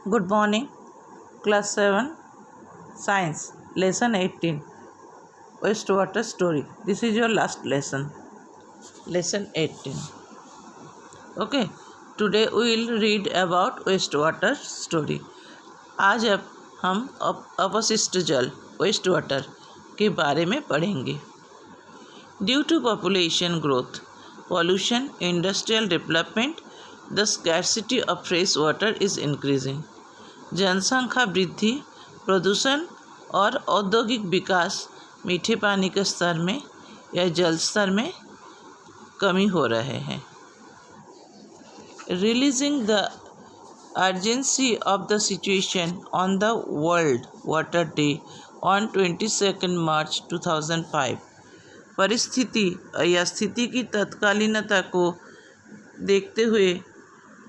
Good morning, Class 7, Science, Lesson 18, Wastewater Story. This is your last lesson, Lesson 18. Okay, today we will read about wastewater story. आज अब हम अपशिष्ट जल wastewater के बारे में पढ़ेंगे. Due to population growth, pollution, industrial development, the scarcity of fresh water is increasing. जनसंख्या वृद्धि, प्रदूषण और औद्योगिक विकास मीठे पानी के स्तर में या जल स्तर में कमी हो रहे हैं. Releasing the urgency of the situation on the world water day on 22 मार्च 2005. परिस्थिति या स्थिति की तत्कालीनता को देखते हुए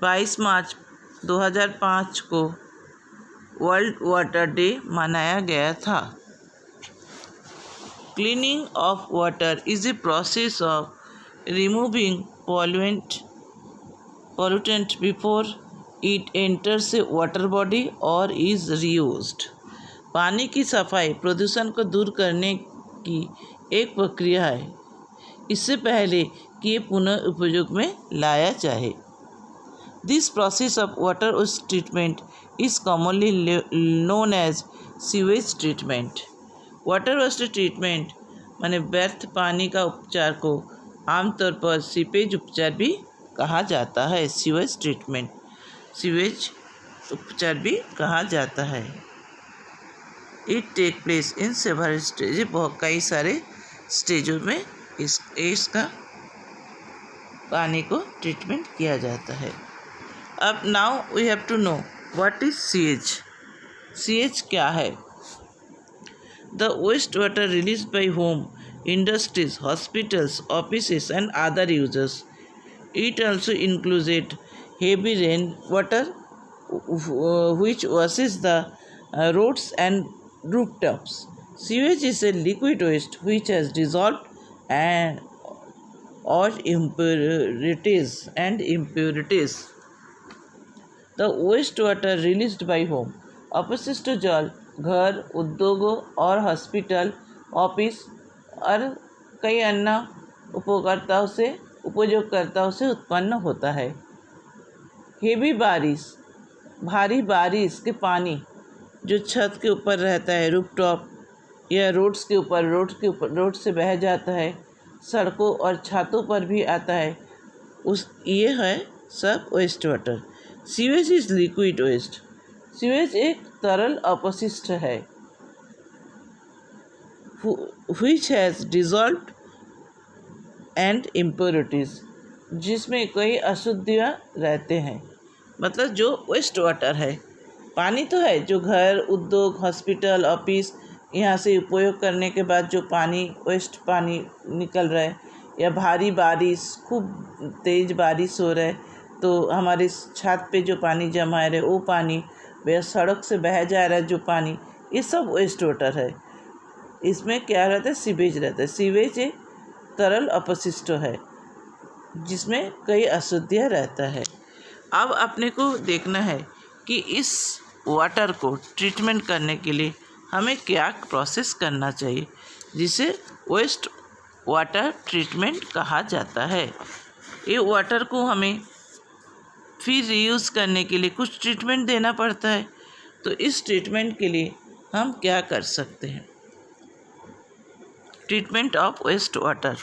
22 मार्च 2005 को वर्ल्ड वाटर डे मनाया गया था. Cleaning of water is a process of removing pollutant before it enters A water body और इज रीयूज्ड. पानी की सफाई प्रदूषण को दूर करने की एक प्रक्रिया है, इससे पहले कि ये पुनः उपयोग में लाया जाए. This process of water waste treatment is commonly known as sewage treatment. Water waste treatment माने व्यर्थ पानी का उपचार को आमतौर पर सीपेज उपचार भी कहा जाता है. सीवेज ट्रीटमेंट, सीवेज उपचार भी कहा जाता है. It take place in several stage. बहुत कई सारे स्टेजों में इसका पानी को ट्रीटमेंट किया जाता है. अब now we have to know what is CH. CH क्या है? The waste water release by home, industries, hospitals, offices and other users. It also included heavy rain water which washes the roads and rooftops. Sewage is a liquid waste which has dissolved and or impurities. The wastewater released by home. अपशिष्ट जल घर, उद्योगों और hospital, office और कई अन्य उपयोगकर्ताओं से उत्पन्न होता है. हेवी बारिश, भारी बारिश के पानी जो छत के ऊपर रहता है, रूफटॉप या रोड से बह जाता है, सड़कों और छतों पर भी आता है, ये है सब waste water. Sewage is liquid waste. Sewage एक तरल अपशिष्ट है which has dissolved and impurities, जिसमें कई अशुद्धियाँ रहते हैं. मतलब जो वेस्ट वाटर है, पानी तो है जो घर, उद्योग, हॉस्पिटल, ऑफिस यहाँ से उपयोग करने के बाद जो पानी वेस्ट पानी निकल रहा है, या भारी बारिश, खूब तेज़ बारिश हो रहा है तो हमारे छत पे जो पानी जमा है वो पानी, वह सड़क से बह जा रहा है जो पानी, ये सब वेस्ट वाटर है. इसमें क्या रहता है? सीवेज रहता है. सीवेज एक तरल अपशिष्ट है जिसमें कई अशुद्धियाँ रहता है. अब अपने को देखना है कि इस वाटर को ट्रीटमेंट करने के लिए हमें क्या प्रोसेस करना चाहिए, जिसे वेस्ट वाटर ट्रीटमेंट कहा जाता है. ये वाटर को हमें फिर रीयूज़ करने के लिए कुछ ट्रीटमेंट देना पड़ता है. तो इस ट्रीटमेंट के लिए हम क्या कर सकते हैं? Treatment of waste water.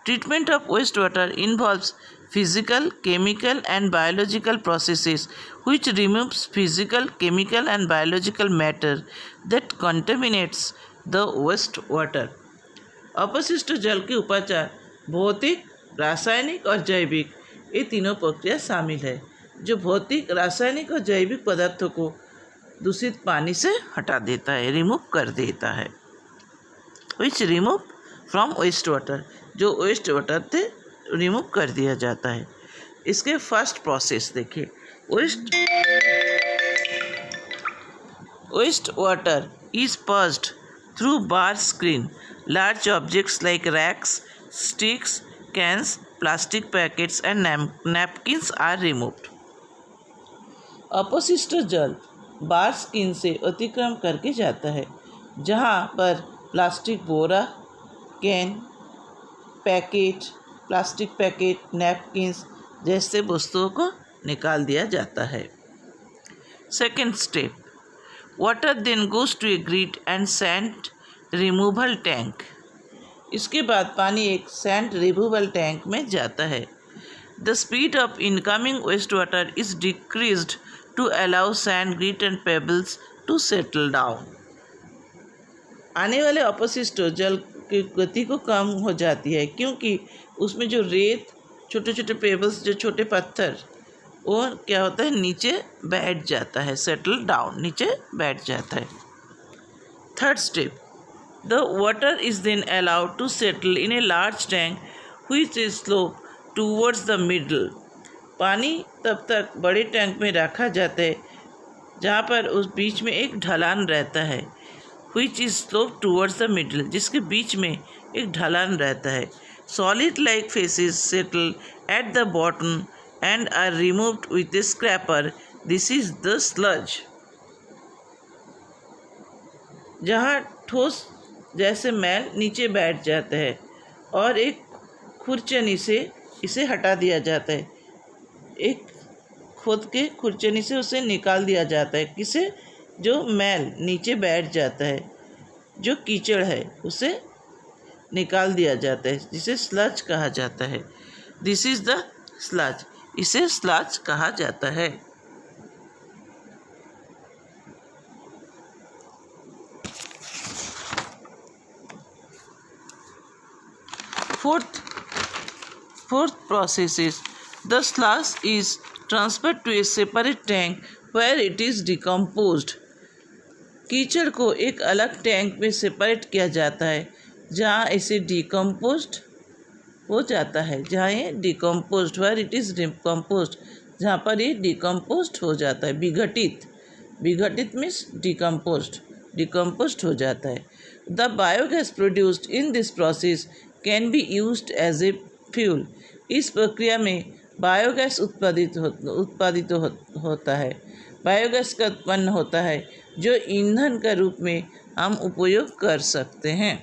Treatment of wastewater involves physical, chemical and biological processes which removes physical, chemical and biological matter that contaminates the wastewater. अपशिष्ट जल के उपचार भौतिक, रासायनिक और जैविक, ये तीनों प्रक्रिया शामिल है जो भौतिक, रासायनिक और जैविक पदार्थों को दूषित पानी से हटा देता है, रिमूव कर देता है. Which remove from waste water, जो वेस्ट वाटर से रिमूव कर दिया जाता है. इसके फर्स्ट प्रोसेस देखिए. Waste water is passed through bar screen. Large objects like racks, sticks, cans, plastic packets and napkins are removed. अपशिष्ट जल बार स्किन से अतिक्रम करके जाता है, जहाँ पर प्लास्टिक बोरा, कैन, प्लास्टिक पैकेट, नैपकिन्स जैसे वस्तुओं को निकाल दिया जाता है। Second step, water then goes to a grit and sand removal tank. इसके बाद पानी एक सैंड रिमूवल टैंक में जाता है। The speed of incoming waste water is decreased to allow sand, grit and pebbles to settle down. आने वाले अपशिष्ट जल की गति को कम हो जाती है, क्योंकि उसमें जो रेत, छोटे छोटे पेबल्स, जो छोटे पत्थर, वो क्या होता है, नीचे बैठ जाता है, सेटल डाउन, नीचे बैठ जाता है। Third step, the water is then allowed to settle in a large tank which is slope towards the middle. पानी तब तक बड़े टैंक में रखा जाता है जहाँ पर उस बीच में एक ढलान रहता है, which is sloped towards the middle, जिसके बीच में एक ढलान रहता है। Solid like faces settle at the bottom and are removed with a scraper. This is the sludge. जहाँ ठोस जैसे मैल नीचे बैठ जाता है और एक खुरचनी से इसे हटा दिया जाता है, एक खुद के खुरचनी से उसे निकाल दिया जाता है। किसे? जो मैल नीचे बैठ जाता है, जो कीचड़ है, उसे निकाल दिया जाता है, जिसे स्लज कहा जाता है। दिस इज द स्लज, इसे स्लज कहा जाता है। Fourth process is the sludge is transferred to a separate tank where it is decomposed. कीचड़ को एक अलग टैंक में सेपरेट किया जाता है, जहाँ इसे डिकम्पोज्ड हो जाता है, जहाँ ये decomposed, where it is decomposed, जहाँ पर ये डिकम्पोज्ड हो जाता है, विघटित मीन्स डिकम्पोज्ड हो जाता है। The biogas produced in this process can be used as a fuel. इस प्रक्रिया में बायोगैस उत्पादित होता है, बायोगैस का उत्पन्न होता है, जो ईंधन के रूप में हम उपयोग कर सकते हैं।